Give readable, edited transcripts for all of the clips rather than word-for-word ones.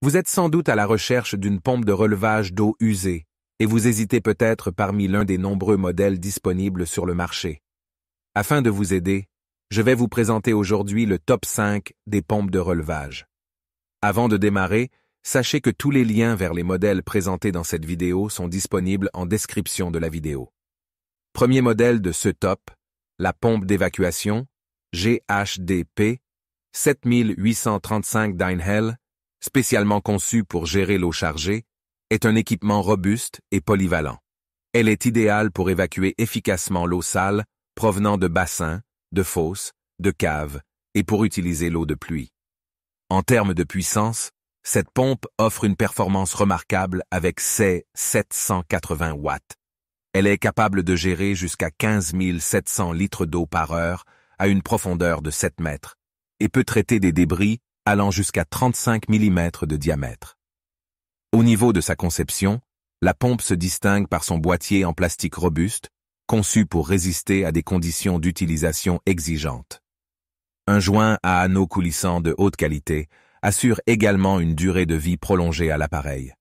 Vous êtes sans doute à la recherche d'une pompe de relevage d'eau usée, et vous hésitez peut-être parmi l'un des nombreux modèles disponibles sur le marché. Afin de vous aider, je vais vous présenter aujourd'hui le top 5 des pompes de relevage. Avant de démarrer, sachez que tous les liens vers les modèles présentés dans cette vidéo sont disponibles en description de la vidéo. Premier modèle de ce top, la pompe d'évacuation GHDP 7835 d'Einhell, spécialement conçue pour gérer l'eau chargée, est un équipement robuste et polyvalent. Elle est idéale pour évacuer efficacement l'eau sale provenant de bassins, de fosses, de caves et pour utiliser l'eau de pluie. En termes de puissance, cette pompe offre une performance remarquable avec ses 780 watts. Elle est capable de gérer jusqu'à 15 700 litres d'eau par heure à une profondeur de 7 mètres et peut traiter des débris allant jusqu'à 35 mm de diamètre. Au niveau de sa conception, la pompe se distingue par son boîtier en plastique robuste, conçu pour résister à des conditions d'utilisation exigeantes. Un joint à anneaux coulissants de haute qualité assure également une durée de vie prolongée à l'appareil.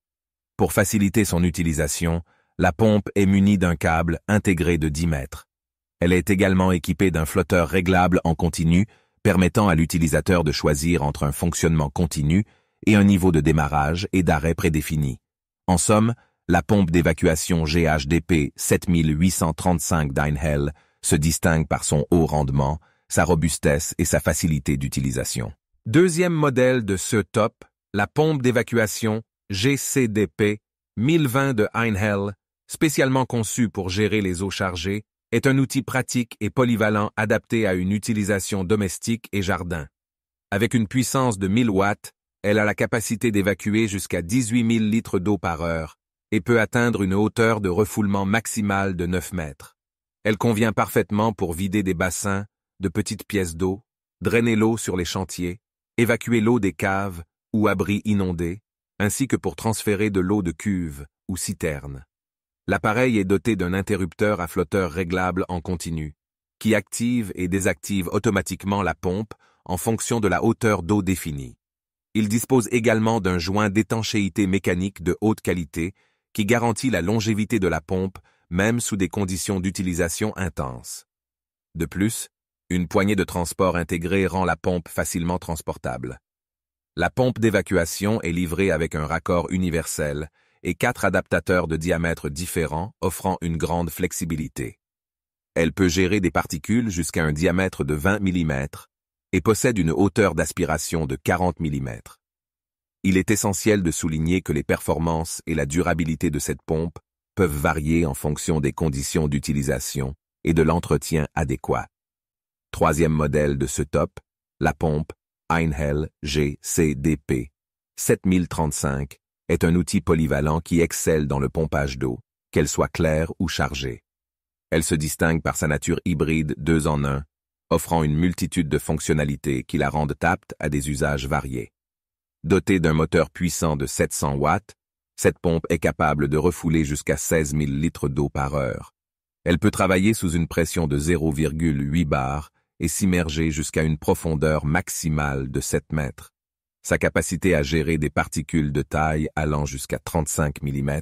Pour faciliter son utilisation, la pompe est munie d'un câble intégré de 10 mètres. Elle est également équipée d'un flotteur réglable en continu, permettant à l'utilisateur de choisir entre un fonctionnement continu et un niveau de démarrage et d'arrêt prédéfini. En somme, la pompe d'évacuation GHDP 7835 d'Einhell se distingue par son haut rendement, sa robustesse et sa facilité d'utilisation. Deuxième modèle de ce top, la pompe d'évacuation GCDP 1020 de Einhell, spécialement conçue pour gérer les eaux chargées, est un outil pratique et polyvalent adapté à une utilisation domestique et jardin. Avec une puissance de 1000 watts, elle a la capacité d'évacuer jusqu'à 18 000 litres d'eau par heure et peut atteindre une hauteur de refoulement maximale de 9 mètres. Elle convient parfaitement pour vider des bassins, de petites pièces d'eau, drainer l'eau sur les chantiers, évacuer l'eau des caves ou abris inondés, ainsi que pour transférer de l'eau de cuve ou citerne. L'appareil est doté d'un interrupteur à flotteur réglable en continu, qui active et désactive automatiquement la pompe en fonction de la hauteur d'eau définie. Il dispose également d'un joint d'étanchéité mécanique de haute qualité qui garantit la longévité de la pompe même sous des conditions d'utilisation intenses. De plus, une poignée de transport intégrée rend la pompe facilement transportable. La pompe d'évacuation est livrée avec un raccord universel et 4 adaptateurs de diamètres différents offrant une grande flexibilité. Elle peut gérer des particules jusqu'à un diamètre de 20 mm et possède une hauteur d'aspiration de 40 mm. Il est essentiel de souligner que les performances et la durabilité de cette pompe peuvent varier en fonction des conditions d'utilisation et de l'entretien adéquat. Troisième modèle de ce top, la pompe Einhell GCDP 7035 est un outil polyvalent qui excelle dans le pompage d'eau, qu'elle soit claire ou chargée. Elle se distingue par sa nature hybride 2 en 1, offrant une multitude de fonctionnalités qui la rendent apte à des usages variés. Dotée d'un moteur puissant de 700 watts, cette pompe est capable de refouler jusqu'à 16 000 litres d'eau par heure. Elle peut travailler sous une pression de 0,8 bar et s'immerger jusqu'à une profondeur maximale de 7 mètres. Sa capacité à gérer des particules de taille allant jusqu'à 35 mm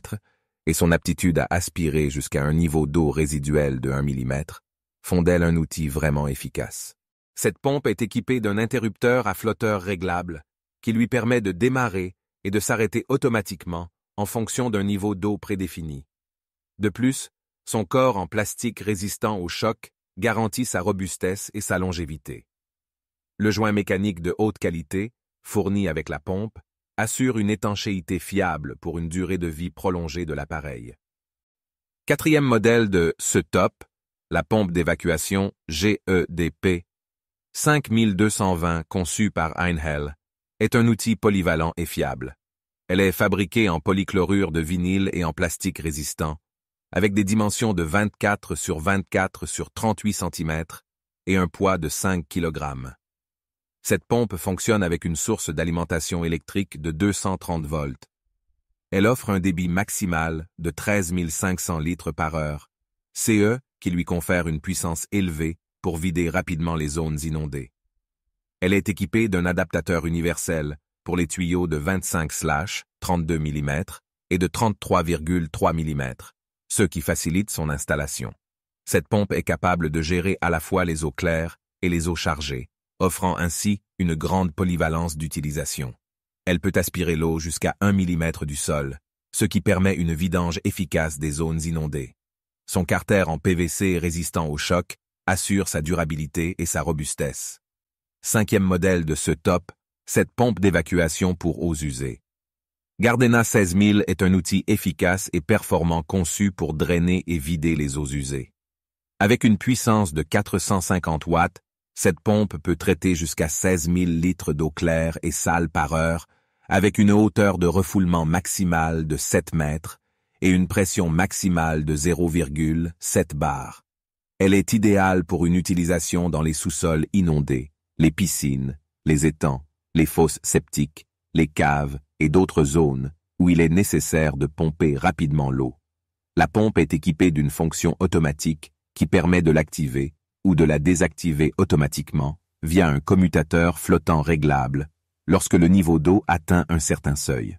et son aptitude à aspirer jusqu'à un niveau d'eau résiduel de 1 mm font d'elle un outil vraiment efficace. Cette pompe est équipée d'un interrupteur à flotteur réglable qui lui permet de démarrer et de s'arrêter automatiquement en fonction d'un niveau d'eau prédéfini. De plus, son corps en plastique résistant au choc garantit sa robustesse et sa longévité. Le joint mécanique de haute qualité, fourni avec la pompe, assure une étanchéité fiable pour une durée de vie prolongée de l'appareil. Quatrième modèle de ce top, la pompe d'évacuation GEDP 5220 conçue par Einhell, est un outil polyvalent et fiable. Elle est fabriquée en polychlorure de vinyle et en plastique résistant, avec des dimensions de 24 sur 24 sur 38 cm et un poids de 5 kg. Cette pompe fonctionne avec une source d'alimentation électrique de 230 volts. Elle offre un débit maximal de 13 500 litres par heure, CE qui lui confère une puissance élevée pour vider rapidement les zones inondées. Elle est équipée d'un adaptateur universel pour les tuyaux de 25/32 mm et de 33,3 mm, ce qui facilite son installation. Cette pompe est capable de gérer à la fois les eaux claires et les eaux chargées, offrant ainsi une grande polyvalence d'utilisation. Elle peut aspirer l'eau jusqu'à 1 mm du sol, ce qui permet une vidange efficace des zones inondées. Son carter en PVC résistant au choc assure sa durabilité et sa robustesse. Cinquième modèle de ce top, cette pompe d'évacuation pour eaux usées. Gardena 16000 est un outil efficace et performant conçu pour drainer et vider les eaux usées. Avec une puissance de 450 watts, cette pompe peut traiter jusqu'à 16 000 litres d'eau claire et sale par heure, avec une hauteur de refoulement maximale de 7 mètres et une pression maximale de 0,7 bar. Elle est idéale pour une utilisation dans les sous-sols inondés, les piscines, les étangs, les fosses septiques, les caves et d'autres zones où il est nécessaire de pomper rapidement l'eau. La pompe est équipée d'une fonction automatique qui permet de l'activer ou de la désactiver automatiquement via un commutateur flottant réglable lorsque le niveau d'eau atteint un certain seuil.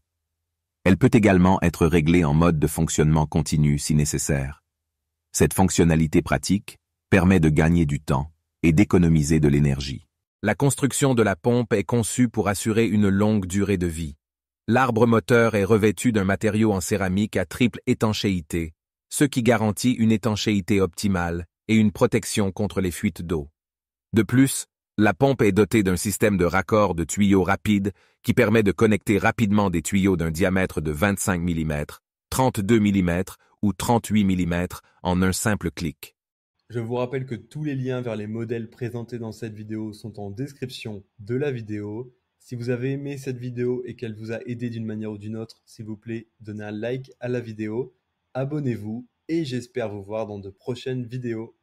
Elle peut également être réglée en mode de fonctionnement continu si nécessaire. Cette fonctionnalité pratique permet de gagner du temps et d'économiser de l'énergie. La construction de la pompe est conçue pour assurer une longue durée de vie. L'arbre moteur est revêtu d'un matériau en céramique à triple étanchéité, ce qui garantit une étanchéité optimale et une protection contre les fuites d'eau. De plus, la pompe est dotée d'un système de raccord de tuyaux rapides qui permet de connecter rapidement des tuyaux d'un diamètre de 25 mm, 32 mm ou 38 mm en un simple clic. Je vous rappelle que tous les liens vers les modèles présentés dans cette vidéo sont en description de la vidéo. Si vous avez aimé cette vidéo et qu'elle vous a aidé d'une manière ou d'une autre, s'il vous plaît, donnez un like à la vidéo, abonnez-vous et j'espère vous voir dans de prochaines vidéos.